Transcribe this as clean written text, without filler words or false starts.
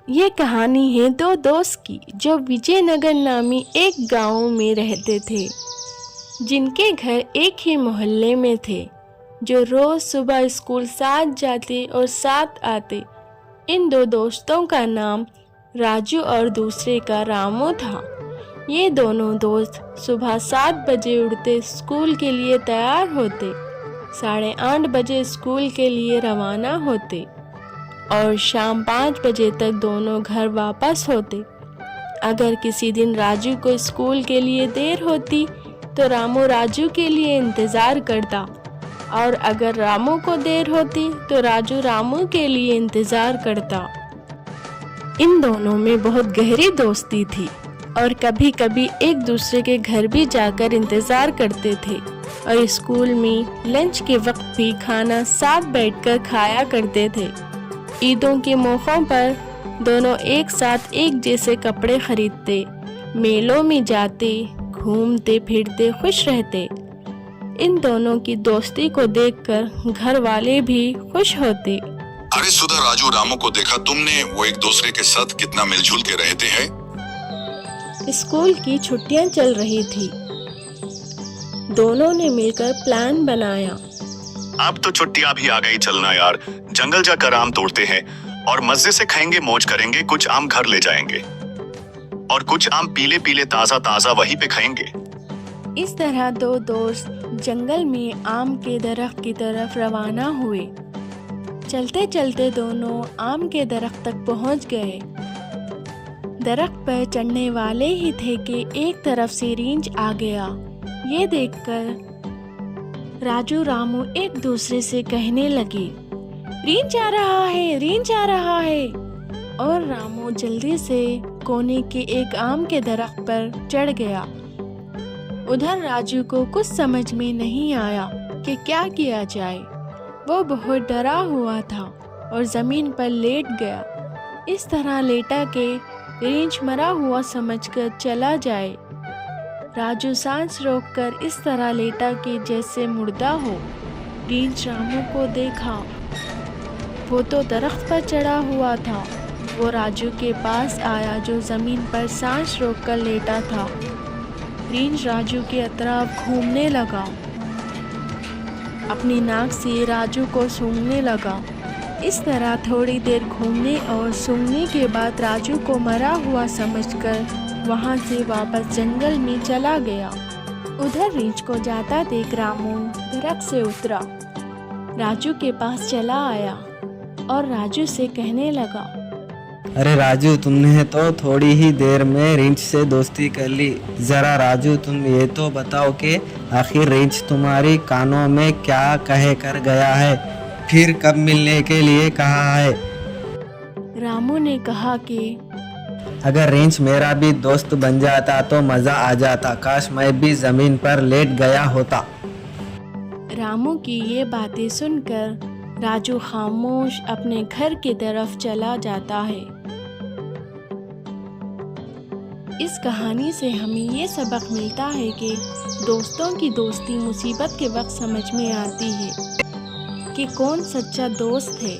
ये कहानी है दो दोस्त की जो विजयनगर नामी एक गांव में रहते थे, जिनके घर एक ही मोहल्ले में थे, जो रोज सुबह स्कूल साथ जाते और साथ आते। इन दो दोस्तों का नाम राजू और दूसरे का रामू था। ये दोनों दोस्त सुबह 7 बजे उठते, स्कूल के लिए तैयार होते, 8:30 बजे स्कूल के लिए रवाना होते और शाम 5 बजे तक दोनों घर वापस होते। अगर किसी दिन राजू को स्कूल के लिए देर होती तो रामू राजू के लिए इंतज़ार करता, और अगर रामू को देर होती तो राजू रामू के लिए इंतज़ार करता। इन दोनों में बहुत गहरी दोस्ती थी और कभी कभी एक दूसरे के घर भी जाकर इंतज़ार करते थे, और स्कूल में लंच के वक्त भी खाना साथ बैठकर खाया करते थे। ईदों के मौक़ों पर दोनों एक साथ एक जैसे कपड़े खरीदते, मेलों में जाते, घूमते फिरते खुश रहते। इन दोनों की दोस्ती को देखकर घर वाले भी खुश होते। अरे सुधा, राजू रामू को देखा तुमने? वो एक दूसरे के साथ कितना मिलजुल के रहते हैं। स्कूल की छुट्टियां चल रही थी। दोनों ने मिलकर प्लान बनाया। अब तो छुट्टियां भी आ गई, चलना यार, जंगल जाकर आम तोड़ते हैं और मजे से खाएंगे, मौज करेंगे, कुछ आम घर ले जाएंगे और कुछ आम पीले पीले ताजा ताजा वहीं पे खाएंगे। इस तरह दो दोस्त जंगल में आम के दरख्त की तरफ रवाना हुए। चलते चलते दोनों आम के दरख्त तक पहुंच गए। दरख्त पर चढ़ने वाले ही थे कि एक तरफ से रींछ आ गया। ये देखकर राजू रामू एक दूसरे से कहने लगे, रींछ आ रहा है, रींछ आ रहा है। और रामू जल्दी से कोने के एक आम के दरख्त पर चढ़ गया। उधर राजू को कुछ समझ में नहीं आया कि क्या किया जाए। वो बहुत डरा हुआ था और जमीन पर लेट गया। इस तरह लेटा के रींछ मरा हुआ समझकर चला जाए। राजू सांस रोककर इस तरह लेटा कि जैसे मुर्दा हो। रींछ रामू को देखा, वो तो दरख्त पर चढ़ा हुआ था। वो राजू के पास आया जो जमीन पर सांस रोककर लेटा था। रींछ राजू के अतराफ घूमने लगा, अपनी नाक से राजू को सूंघने लगा। इस तरह थोड़ी देर घूमने और सूंघने के बाद राजू को मरा हुआ समझकर वहां से वापस जंगल में चला गया। उधर रींछ को जाता देख रामू दरख्त से उतरा, राजू के पास चला आया और राजू से कहने लगा, अरे राजू, तुमने तो थोड़ी ही देर में रींछ से दोस्ती कर ली। जरा राजू, तुम ये तो बताओ कि आखिर रींछ तुम्हारी कानों में क्या कह कर गया है, फिर कब मिलने के लिए कहा है? रामू ने कहा कि अगर रींछ मेरा भी दोस्त बन जाता तो मजा आ जाता, काश मैं भी जमीन पर लेट गया होता। रामू की ये बातें सुनकर राजू खामोश अपने घर की तरफ चला जाता है। इस कहानी से हमें ये सबक मिलता है कि दोस्तों की दोस्ती मुसीबत के वक्त समझ में आती है कि कौन सच्चा दोस्त है।